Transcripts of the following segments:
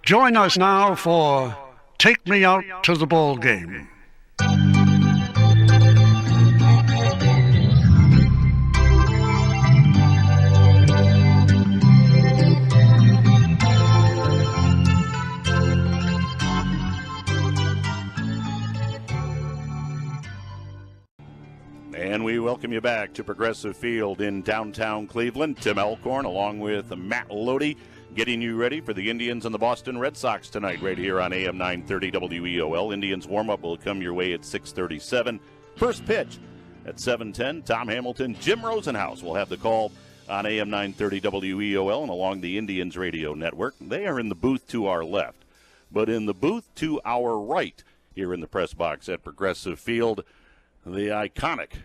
Join us now for Take Me Out to the Ball Game. And we welcome you back to Progressive Field in downtown Cleveland. Tim Alcorn along with Matt Lodi getting you ready for the Indians and the Boston Red Sox tonight right here on AM 930 WEOL. Indians warm-up will come your way at 6:37. First pitch at 7:10. Tom Hamilton, Jim Rosenhaus will have the call on AM 930 WEOL and along the Indians radio network. They are in the booth to our left. But in the booth to our right here in the press box at Progressive Field, the iconic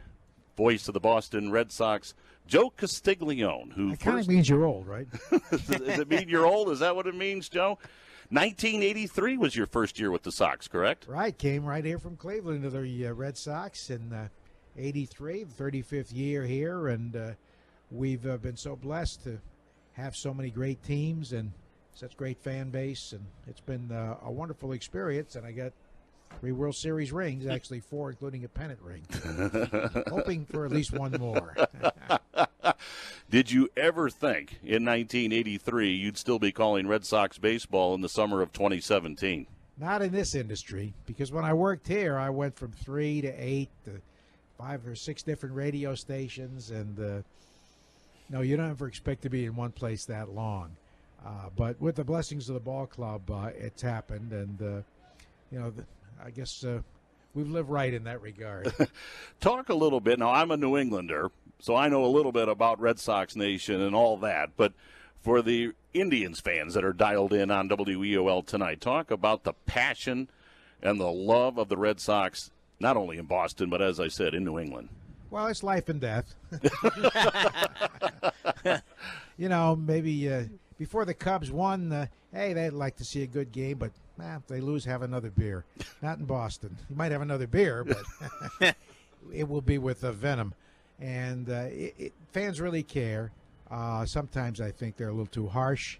voice of the Boston Red Sox, Joe Castiglione. Who iconic means you're old, right? Does it mean you're old? Is that what it means, Joe? 1983 was your first year with the Sox, correct? Right. Came right here from Cleveland to the Red Sox in 83, the 35th year here. And we've been so blessed to have so many great teams and such great fan base. And it's been a wonderful experience. And I got 3 World Series rings, actually 4, including a pennant ring. Hoping for at least one more. Did you ever think in 1983 you'd still be calling Red Sox baseball in the summer of 2017? Not in this industry, because when I worked here, I went from 3 to 8 to 5 or 6 different radio stations. And, no, you don't ever expect to be in one place that long. But with the blessings of the ball club, it's happened. And, I guess we've lived right in that regard. Talk a little bit. Now, I'm a New Englander, so I know a little bit about Red Sox Nation and all that. But for the Indians fans that are dialed in on WEOL tonight, talk about the passion and the love of the Red Sox, not only in Boston, but as I said, in New England. Well, it's life and death. Maybe before the Cubs won, hey, they'd like to see a good game, but if they lose, have another beer. Not in Boston. You might have another beer, but it will be with venom. And fans really care. Sometimes I think they're a little too harsh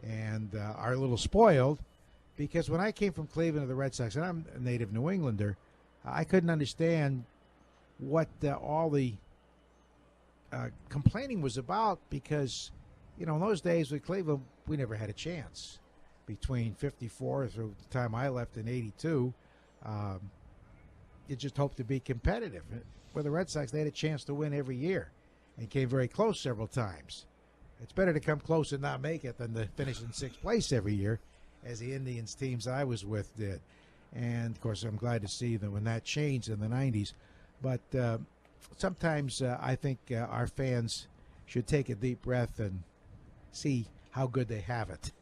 and are a little spoiled, because when I came from Cleveland to the Red Sox, and I'm a native New Englander, I couldn't understand what all the complaining was about, because, in those days with Cleveland, we never had a chance. Between 54 through the time I left in 82, you just hoped to be competitive. With the Red Sox, they had a chance to win every year and came very close several times. It's better to come close and not make it than to finish in 6th place every year, as the Indians teams I was with did. And, of course, I'm glad to see that when that changed in the 90s. But sometimes I think our fans should take a deep breath and see how good they have it.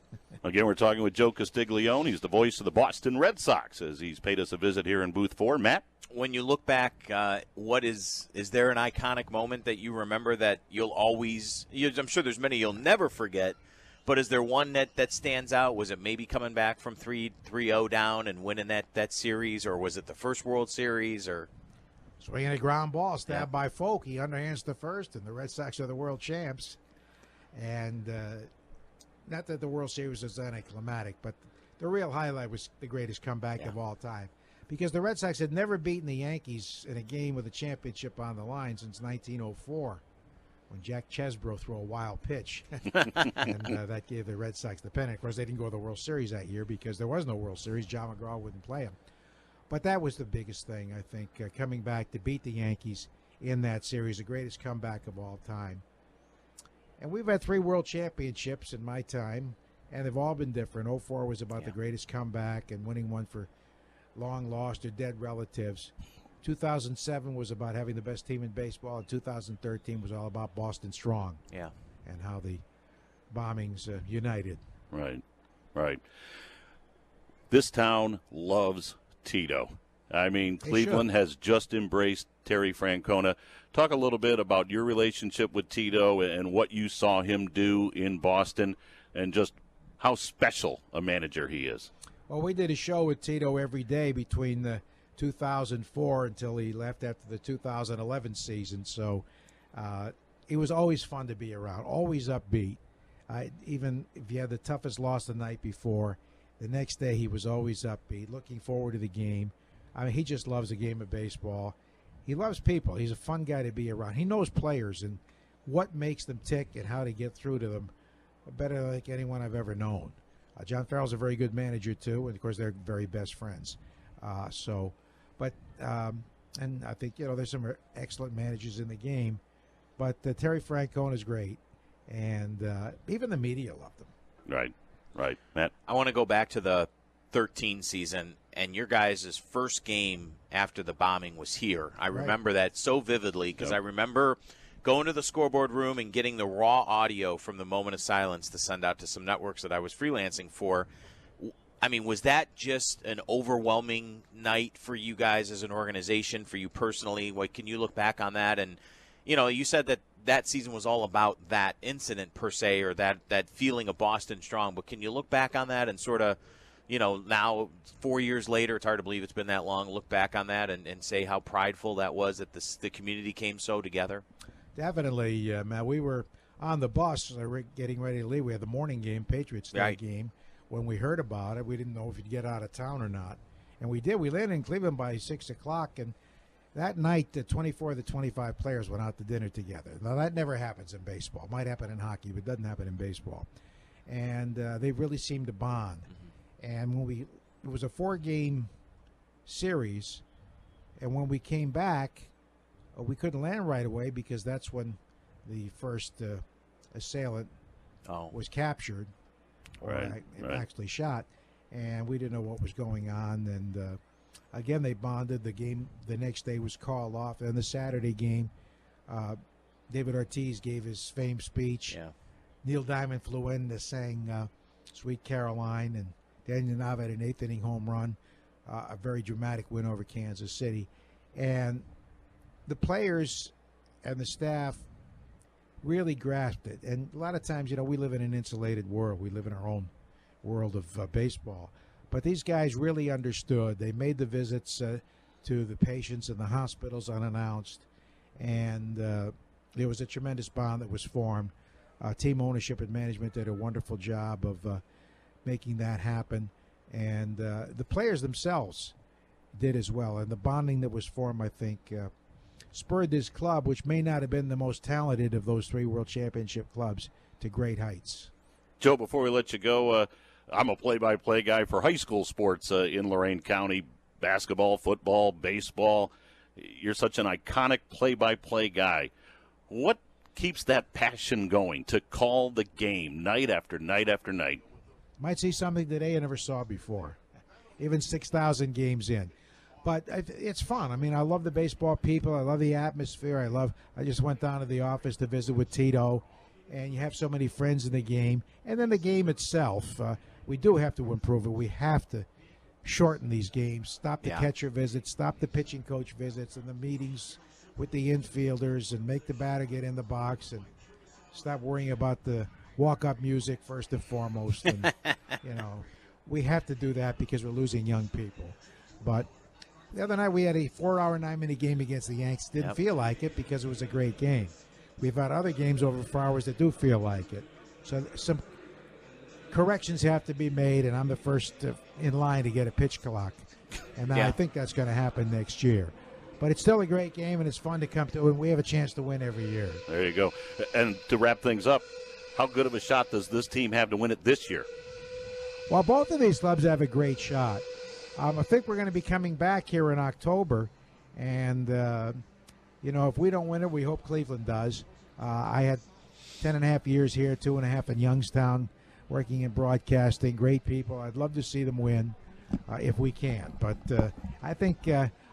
Again, we're talking with Joe Castiglione. He's the voice of the Boston Red Sox as he's paid us a visit here in Booth 4. Matt? When you look back, is there an iconic moment that you remember that you'll always, I'm sure there's many you'll never forget, but is there one that stands out? Was it maybe coming back from 3-0 down and winning that series, or was it the first World Series? Or swinging a ground ball, stabbed by Folk. He underhands the first, and the Red Sox are the world champs. And not that the World Series was anticlimactic, but the real highlight was the greatest comeback of all time. Because the Red Sox had never beaten the Yankees in a game with a championship on the line since 1904, when Jack Chesbro threw a wild pitch. And that gave the Red Sox the pennant. Of course, they didn't go to the World Series that year because there was no World Series. John McGraw wouldn't play him. But that was the biggest thing, I think, coming back to beat the Yankees in that series, the greatest comeback of all time. And we've had 3 world championships in my time, and they've all been different. 04 was about the greatest comeback and winning one for long lost or dead relatives. 2007 was about having the best team in baseball, and 2013 was all about Boston strong. Yeah. And how the bombings united. Right. This town loves Tito. I mean, Cleveland has just embraced Terry Francona. Talk a little bit about your relationship with Tito and what you saw him do in Boston and just how special a manager he is. Well, we did a show with Tito every day between the 2004 until he left after the 2011 season. So it was always fun to be around, always upbeat. Even if you had the toughest loss the night before, The next day, he was always upbeat, looking forward to the game. I mean, he just loves the game of baseball. He loves people. He's a fun guy to be around. He knows players and what makes them tick and how to get through to them better than like anyone I've ever known. John Farrell's a very good manager, too, and, of course, they're very best friends. And I think, there's some excellent managers in the game. But Terry Francona is great, and even the media loved him. Right. Matt? I want to go back to the 13 season, and your guys' first game after the bombing was here. I remember that so vividly because I remember going to the scoreboard room and getting the raw audio from the moment of silence to send out to some networks that I was freelancing for. I mean, was that just an overwhelming night for you guys as an organization, for you personally? What can you look back on that? And, you said that season was all about that incident per se, or that feeling of Boston strong. But can you look back on that and sort of, now 4 years later, it's hard to believe it's been that long, look back on that and say how prideful that was that the community came so together? Definitely, Matt. We were on the bus getting ready to leave. We had the morning game, Patriots Day game. When we heard about it, we didn't know if we'd get out of town or not. And we did. We landed in Cleveland by 6 o'clock, and that night, the 24 of the 25 players went out to dinner together. Now, that never happens in baseball. It might happen in hockey, but it doesn't happen in baseball. And they really seemed to bond. And it was a 4-game series, and when we came back, we couldn't land right away because that's when the first assailant was captured. Actually shot, and we didn't know what was going on. And again, they bonded. The game the next day was called off. And the Saturday game, David Ortiz gave his famed speech. Yeah. Neil Diamond flew in and sang Sweet Caroline, and Daniel Nava had an 8th inning home run, a very dramatic win over Kansas City. And the players and the staff really grasped it. And a lot of times, we live in an insulated world. We live in our own world of baseball. But these guys really understood. They made the visits to the patients in the hospitals unannounced. And there was a tremendous bond that was formed. Team ownership and management did a wonderful job of making that happen. And the players themselves did as well. And the bonding that was formed, I think, spurred this club, which may not have been the most talented of those 3 World Championship clubs, to great heights. Joe, before we let you go, I'm a play-by-play guy for high school sports in Lorain County, basketball, football, baseball. You're such an iconic play-by-play guy. What keeps that passion going to call the game night after night after night? Might see something today I never saw before, even 6,000 games in. But it's fun. I mean, I love the baseball people. I love the atmosphere. I just went down to the office to visit with Tito, and you have so many friends in the game. And then the game itself, we do have to improve it. We have to shorten these games, stop the catcher visits, stop the pitching coach visits and the meetings with the infielders, and make the batter get in the box, and stop worrying about the walk-up music first and foremost. And, we have to do that because we're losing young people. But the other night we had a 4-hour, 9-minute game against the Yanks. Didn't feel like it because it was a great game. We've had other games over 4 hours that do feel like it. So some corrections have to be made, and I'm the first in line to get a pitch clock. And I think that's going to happen next year. But it's still a great game, and it's fun to come to, and we have a chance to win every year. There you go. And to wrap things up, how good of a shot does this team have to win it this year? Well, both of these clubs have a great shot. I think we're going to be coming back here in October, and, if we don't win it, we hope Cleveland does. I had 10.5 years here, 2.5 in Youngstown, working in broadcasting. Great people. I'd love to see them win if we can. But I think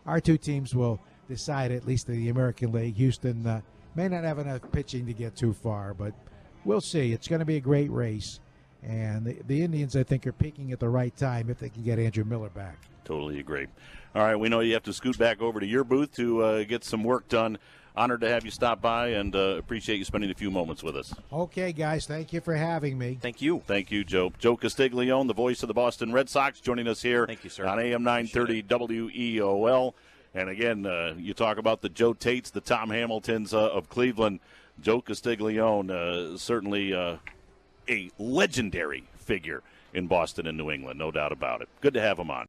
our 2 teams will decide, at least in the American League. Houston may not have enough pitching to get too far, but we'll see. It's going to be a great race. And the Indians, I think, are peaking at the right time if they can get Andrew Miller back. Totally agree. All right, we know you have to scoot back over to your booth to get some work done. Honored to have you stop by, and appreciate you spending a few moments with us. Okay, guys, thank you for having me. Thank you. Thank you, Joe. Joe Castiglione, the voice of the Boston Red Sox, joining us here Thank you, sir. on AM 930 WEOL. And again, you talk about the Joe Tates, the Tom Hamiltons of Cleveland. Joe Castiglione, certainly a legendary figure in Boston and New England, no doubt about it. Good to have him on.